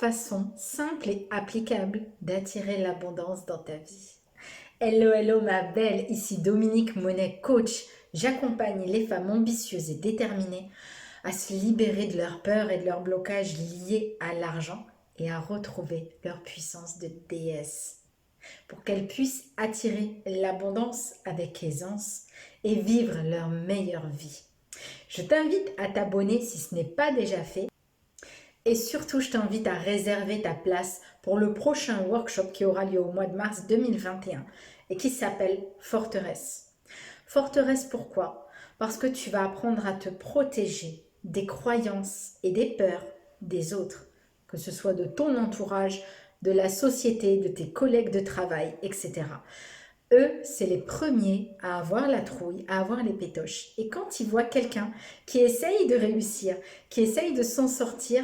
façons simples et applicables d'attirer l'abondance dans ta vie. Hello, hello ma belle, ici Dominique Monet, coach. J'accompagne les femmes ambitieuses et déterminées à se libérer de leur peur et de leurs blocages liés à l'argent et à retrouver leur puissance de déesse pour qu'elles puissent attirer l'abondance avec aisance et vivre leur meilleure vie. Je t'invite à t'abonner si ce n'est pas déjà fait. Et surtout, je t'invite à réserver ta place pour le prochain workshop qui aura lieu au mois de mars 2021 et qui s'appelle Forteresse. Forteresse pourquoi? Parce que tu vas apprendre à te protéger des croyances et des peurs des autres, que ce soit de ton entourage, de la société, de tes collègues de travail, etc. Eux, c'est les premiers à avoir la trouille, à avoir les pétoches. Et quand ils voient quelqu'un qui essaye de réussir, qui essaye de s'en sortir,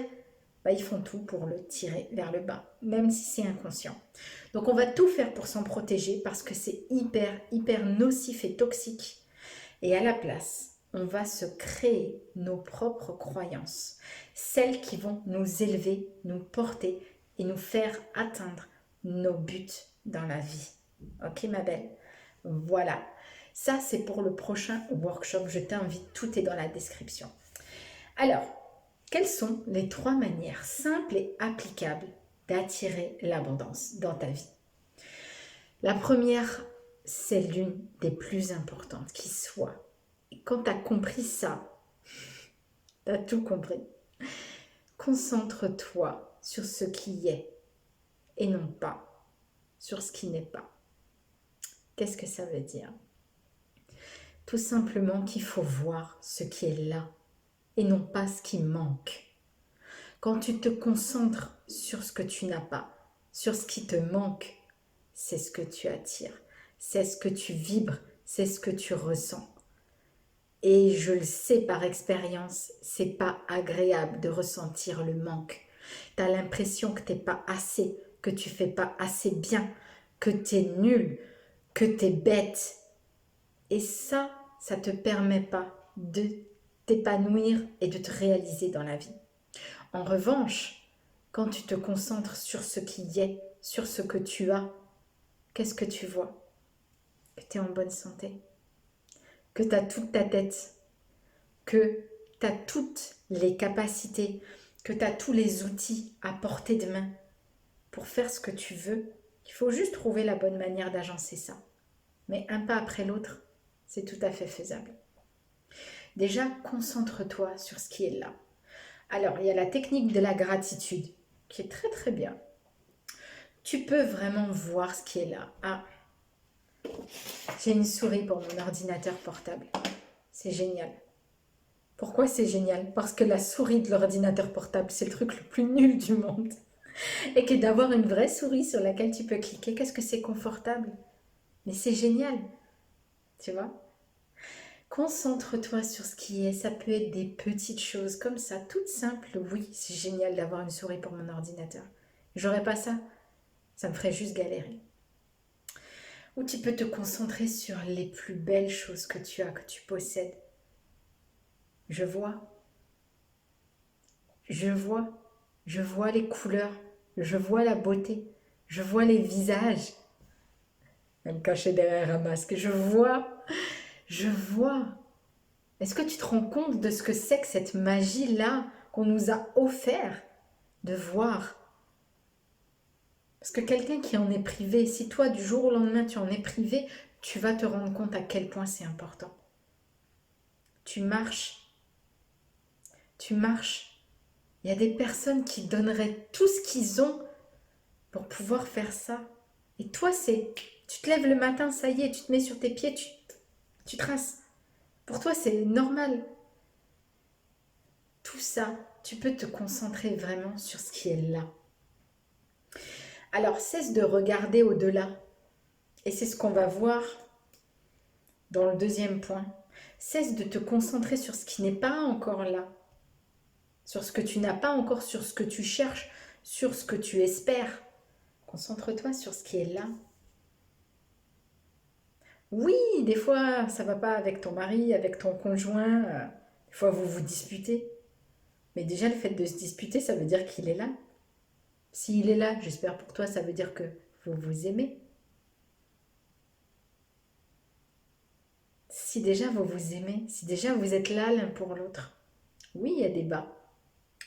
ils font tout pour le tirer vers le bas, même si c'est inconscient. Donc on va tout faire pour s'en protéger parce que c'est hyper nocif et toxique. Et à la place, on va se créer nos propres croyances, celles qui vont nous élever, nous porter et nous faire atteindre nos buts dans la vie. Ok ma belle? Voilà. Ça c'est pour le prochain workshop. Je t'invite, tout est dans la description. Alors, quelles sont les 3 manières simples et applicables d'attirer l'abondance dans ta vie? La première, c'est l'une des plus importantes qui soit. Et quand tu as compris ça, tu as tout compris. Concentre-toi sur ce qui est et non pas sur ce qui n'est pas. Qu'est-ce que ça veut dire? Tout simplement qu'il faut voir ce qui est là et non pas ce qui manque. Quand tu te concentres sur ce que tu n'as pas, sur ce qui te manque, c'est ce que tu attires, c'est ce que tu vibres, c'est ce que tu ressens. Et je le sais par expérience, c'est pas agréable de ressentir le manque. Tu as l'impression que t'es pas assez, que tu fais pas assez bien, que tu es nul, que tu es bête. Et ça te permet pas de t'épanouir et de te réaliser dans la vie. En revanche, quand tu te concentres sur ce qui est, sur ce que tu as, qu'est-ce que tu vois? Que tu es en bonne santé, que tu as toute ta tête, que tu as toutes les capacités, que tu as tous les outils à portée de main pour faire ce que tu veux. Il faut juste trouver la bonne manière d'agencer ça. Mais un pas après l'autre, c'est tout à fait faisable. Déjà, concentre-toi sur ce qui est là. Alors, il y a la technique de la gratitude qui est très bien. Tu peux vraiment voir ce qui est là. Ah, j'ai une souris pour mon ordinateur portable. C'est génial. Pourquoi c'est génial? Parce que la souris de l'ordinateur portable, c'est le truc le plus nul du monde. Et que d'avoir une vraie souris sur laquelle tu peux cliquer, qu'est-ce que c'est confortable? Mais c'est génial. Tu vois? Concentre-toi sur ce qui est. Ça peut être des petites choses comme ça, toutes simples. Oui, c'est génial d'avoir une souris pour mon ordinateur. J'aurais pas ça, ça me ferait juste galérer. Ou tu peux te concentrer sur les plus belles choses que tu as, que tu possèdes. Je vois les couleurs, je vois la beauté, je vois les visages, même cachés derrière un masque, je vois. Est-ce que tu te rends compte de ce que c'est que cette magie-là qu'on nous a offert de voir? Parce que quelqu'un qui en est privé, si toi du jour au lendemain tu en es privé, tu vas te rendre compte à quel point c'est important. Tu marches. Il y a des personnes qui donneraient tout ce qu'ils ont pour pouvoir faire ça. Et toi, tu te lèves le matin, ça y est, tu te mets sur tes pieds, tu traces. Pour toi, c'est normal. Tout ça, tu peux te concentrer vraiment sur ce qui est là. Alors, cesse de regarder au-delà. Et c'est ce qu'on va voir dans le deuxième point. Cesse de te concentrer sur ce qui n'est pas encore là. Sur ce que tu n'as pas encore, sur ce que tu cherches, sur ce que tu espères. Concentre-toi sur ce qui est là. Oui, des fois, ça ne va pas avec ton mari, avec ton conjoint. Des fois, vous vous disputez. Mais déjà, le fait de se disputer, ça veut dire qu'il est là. S'il est là, j'espère pour toi, ça veut dire que vous vous aimez. Si déjà vous vous aimez, si déjà vous êtes là l'un pour l'autre, oui, il y a des bas.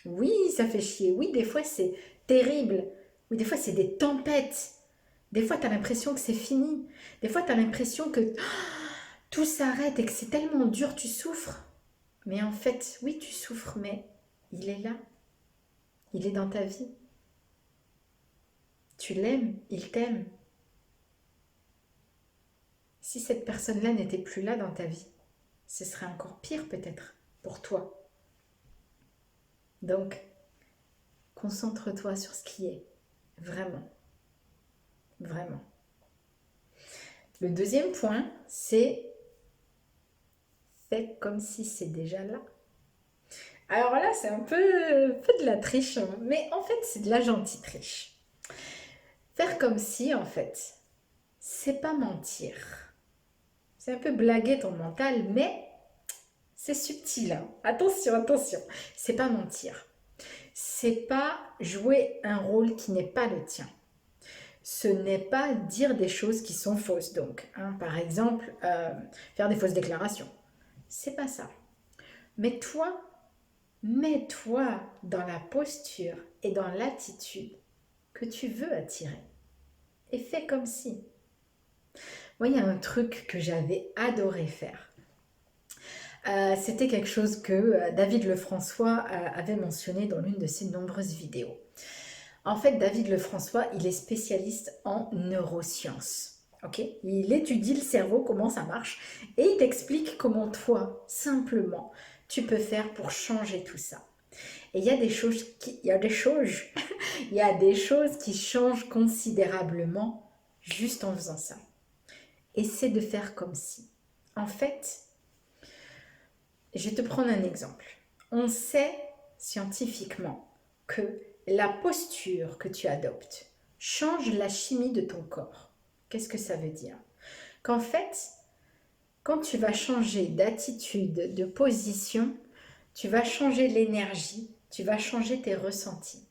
Oui, ça fait chier. Oui, des fois c'est terrible. Oui, des fois c'est des tempêtes. Des fois tu as l'impression que c'est fini. Des fois tu as l'impression que tout s'arrête et que c'est tellement dur, tu souffres. Mais en fait, oui, tu souffres, mais il est là. Il est dans ta vie. Tu l'aimes, il t'aime. Si cette personne-là n'était plus là dans ta vie, ce serait encore pire peut-être pour toi. Donc, concentre-toi sur ce qui est. Vraiment. Vraiment. Le deuxième point, c'est fais comme si c'est déjà là. Alors là, c'est un peu de la triche, hein, mais en fait, c'est de la gentille triche. Faire comme si, en fait, c'est pas mentir. C'est un peu blaguer ton mental, mais c'est subtil. Hein. Attention, attention. C'est pas mentir. C'est pas jouer un rôle qui n'est pas le tien. Ce n'est pas dire des choses qui sont fausses. Donc, hein, par exemple, faire des fausses déclarations. C'est pas ça. Mais toi, mets-toi dans la posture et dans l'attitude que tu veux attirer. Et fais comme si. Moi, il y a un truc que j'avais adoré faire. C'était quelque chose que David Lefrançois avait mentionné dans l'une de ses nombreuses vidéos. En fait, David Lefrançois, il est spécialiste en neurosciences. Okay, il étudie le cerveau, comment ça marche, et il t'explique comment toi, simplement, tu peux faire pour changer tout ça. Et il y a des choses il y a des choses qui changent considérablement juste en faisant ça. Et c'est de faire comme si. En fait, je vais te prendre un exemple. On sait scientifiquement que la posture que tu adoptes change la chimie de ton corps. Qu'est-ce que ça veut dire? Qu'en fait, quand tu vas changer d'attitude, de position, tu vas changer l'énergie, tu vas changer tes ressentis.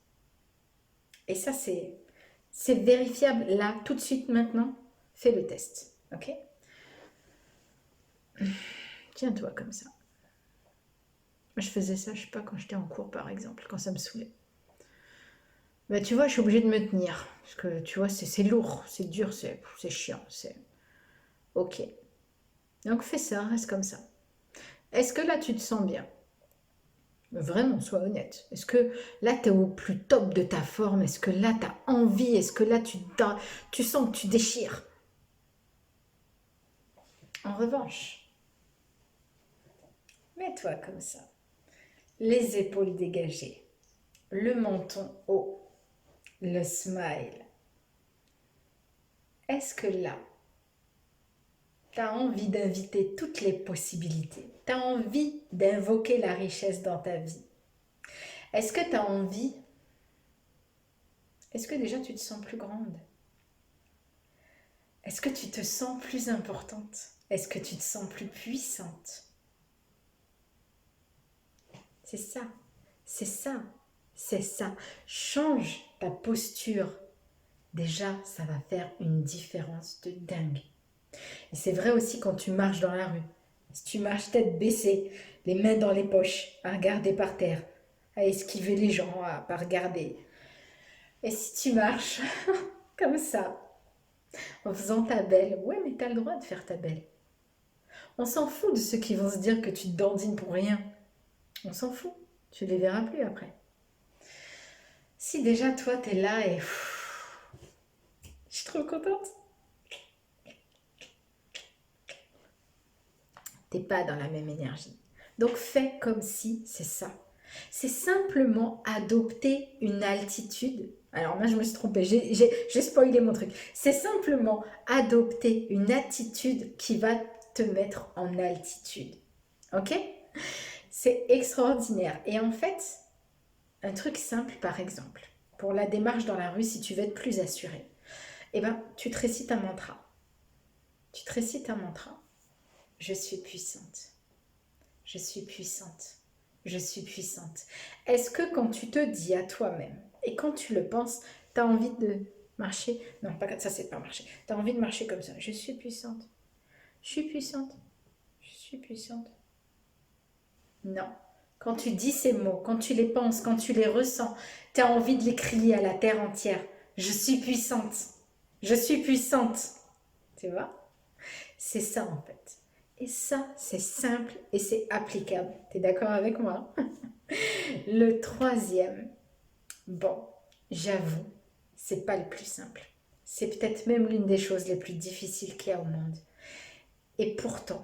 Et ça, c'est vérifiable là, tout de suite, maintenant. Fais le test, ok? Tiens-toi comme ça. Moi, je faisais ça, je sais pas, quand j'étais en cours, par exemple, quand ça me saoulait. Bah, tu vois, je suis obligée de me tenir. Parce que, tu vois, c'est lourd, c'est dur, c'est chiant, c'est... Ok. Donc, fais ça, reste comme ça. Est-ce que là, tu te sens bien? Vraiment, sois honnête. Est-ce que là, tu es au plus top de ta forme? Est-ce que là, tu as envie? Est-ce que là, tu sens que tu déchires? En revanche, mets-toi comme ça. Les épaules dégagées, le menton haut, le smile. Est-ce que là, tu as envie d'inviter toutes les possibilités? Tu as envie d'invoquer la richesse dans ta vie? Est-ce que tu as envie? Est-ce que déjà tu te sens plus grande? Est-ce que tu te sens plus importante? Est-ce que tu te sens plus puissante? C'est ça, c'est ça, c'est ça. Change ta posture. Déjà, ça va faire une différence de dingue. Et c'est vrai aussi quand tu marches dans la rue. Si tu marches tête baissée, les mains dans les poches, à regarder par terre, à esquiver les gens, à pas regarder. Et si tu marches comme ça, en faisant ta belle, ouais, mais t'as le droit de faire ta belle. On s'en fout de ceux qui vont se dire que tu te dandines pour rien. On s'en fout. Tu les verras plus après. Si déjà toi t'es là et je suis trop contente. T'es pas dans la même énergie. Donc fais comme si c'est ça. C'est simplement adopter une altitude. Alors moi je me suis trompée, j'ai spoilé mon truc. C'est simplement adopter une attitude qui va te mettre en altitude. Ok? C'est extraordinaire. Et en fait, un truc simple par exemple, pour la démarche dans la rue, si tu veux être plus assuré, eh ben, tu te récites un mantra. Tu te récites un mantra. Je suis puissante. Je suis puissante. Je suis puissante. Est-ce que quand tu te dis à toi-même, Et quand tu le penses, tu as envie de marcher. Non, pas ça, c'est pas marcher. Tu as envie de marcher comme ça. Je suis puissante. Je suis puissante. Je suis puissante. Non. Quand tu dis ces mots, quand tu les penses, quand tu les ressens, tu as envie de les crier à la terre entière. Je suis puissante. Je suis puissante. Tu vois? C'est ça en fait. Et ça, c'est simple et c'est applicable. Tu es d'accord avec moi? Le troisième, bon, j'avoue, c'est pas le plus simple. C'est peut-être même l'une des choses les plus difficiles qu'il y a au monde. Et pourtant,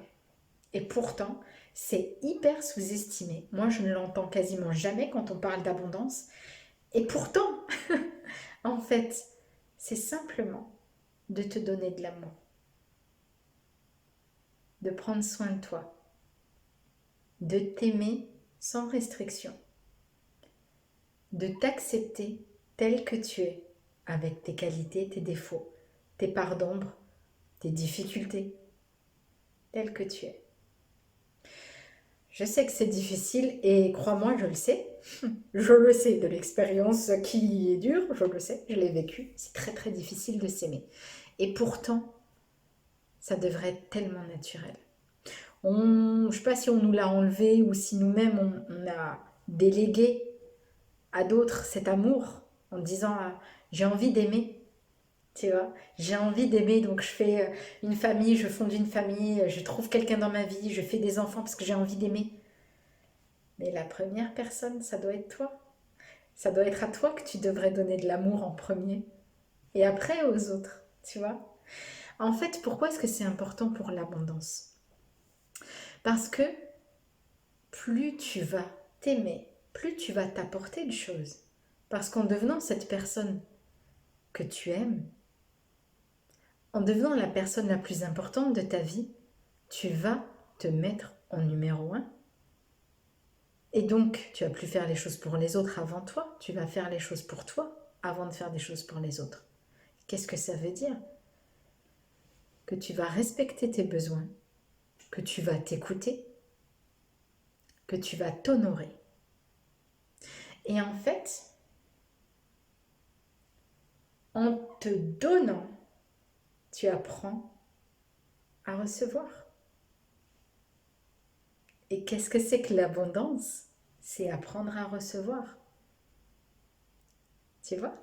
c'est hyper sous-estimé. Moi, je ne l'entends quasiment jamais quand on parle d'abondance. Et pourtant, en fait, c'est simplement de te donner de l'amour, de prendre soin de toi, de t'aimer sans restriction, de t'accepter tel que tu es, avec tes qualités, tes défauts, tes parts d'ombre, tes difficultés, tel que tu es. Je sais que c'est difficile et crois-moi, je le sais. Je le sais de l'expérience qui est dure, je le sais, je l'ai vécu. C'est très très difficile de s'aimer. Et pourtant, ça devrait être tellement naturel. Je ne sais pas si on nous l'a enlevé ou si nous-mêmes on a délégué à d'autres cet amour en disant j'ai envie d'aimer. Tu vois, j'ai envie d'aimer, donc je fais une famille, je fonde une famille, je trouve quelqu'un dans ma vie, je fais des enfants parce que j'ai envie d'aimer. Mais la première personne, ça doit être toi. Ça doit être à toi que tu devrais donner de l'amour en premier. Et après aux autres, tu vois. En fait, pourquoi est-ce que c'est important pour l'abondance? Parce que plus tu vas t'aimer, plus tu vas t'apporter de choses. Parce qu'en devenant cette personne que tu aimes, en devenant la personne la plus importante de ta vie, tu vas te mettre en numéro un. Et donc, tu vas plus faire les choses pour les autres avant toi, tu vas faire les choses pour toi avant de faire des choses pour les autres. Qu'est-ce que ça veut dire? Que tu vas respecter tes besoins, que tu vas t'écouter, que tu vas t'honorer. Et en fait, en te donnant, tu apprends à recevoir. Et qu'est-ce que c'est que l'abondance? C'est apprendre à recevoir. Tu vois?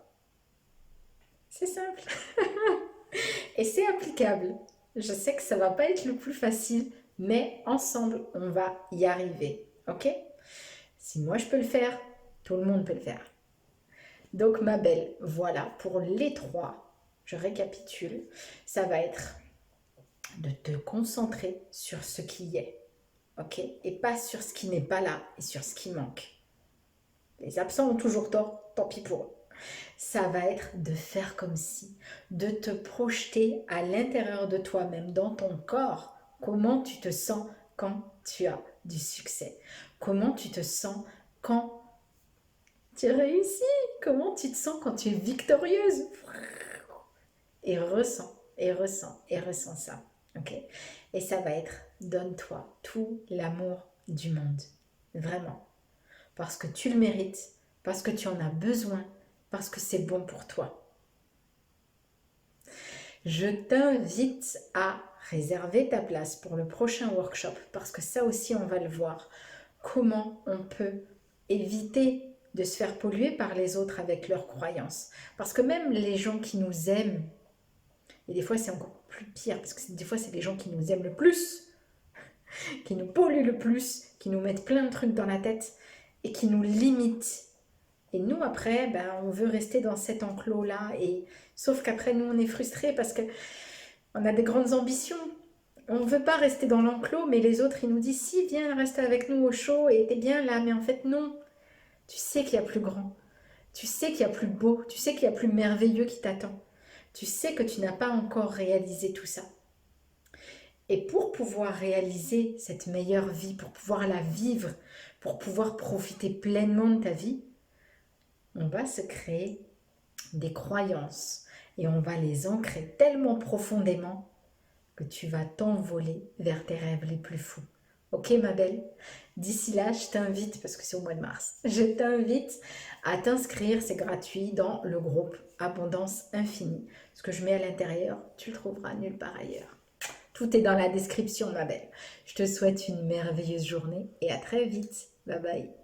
C'est simple. Et c'est applicable. Je sais que ça va pas être le plus facile, mais ensemble, on va y arriver. Ok? Si moi je peux le faire, tout le monde peut le faire. Donc ma belle, voilà, pour les trois, je récapitule, ça va être de te concentrer sur ce qui est, ok? Et pas sur ce qui n'est pas là et sur ce qui manque. Les absents ont toujours tort, tant pis pour eux. Ça va être de faire comme si, de te projeter à l'intérieur de toi-même, dans ton corps, comment tu te sens quand tu as du succès, comment tu te sens quand tu réussis, comment tu te sens quand tu es victorieuse. Et ressens, et ressens, et ressens ça. Ok? Et ça va être, donne-toi tout l'amour du monde. Vraiment. Parce que tu le mérites, parce que tu en as besoin, parce que c'est bon pour toi. Je t'invite à réserver ta place pour le prochain workshop parce que ça aussi on va le voir. Comment on peut éviter de se faire polluer par les autres avec leurs croyances. Parce que même les gens qui nous aiment, et des fois c'est encore plus pire parce que des fois c'est les gens qui nous aiment le plus, qui nous polluent le plus, qui nous mettent plein de trucs dans la tête et qui nous limitent. Et nous, après, on veut rester dans cet enclos-là. Et sauf qu'après, nous, on est frustrés parce qu'on a des grandes ambitions. On ne veut pas rester dans l'enclos, mais les autres, ils nous disent, si, viens, reste avec nous au chaud et t'es bien là. Mais en fait, non. Tu sais qu'il y a plus grand. Tu sais qu'il y a plus beau. Tu sais qu'il y a plus merveilleux qui t'attend. Tu sais que tu n'as pas encore réalisé tout ça. Et pour pouvoir réaliser cette meilleure vie, pour pouvoir la vivre, pour pouvoir profiter pleinement de ta vie, on va se créer des croyances et on va les ancrer tellement profondément que tu vas t'envoler vers tes rêves les plus fous. Ok ma belle? D'ici là, je t'invite, parce que c'est au mois de mars, je t'invite à t'inscrire, c'est gratuit, dans le groupe Abondance Infinie. Ce que je mets à l'intérieur, tu le trouveras nulle part ailleurs. Tout est dans la description, ma belle. Je te souhaite une merveilleuse journée et à très vite. Bye bye.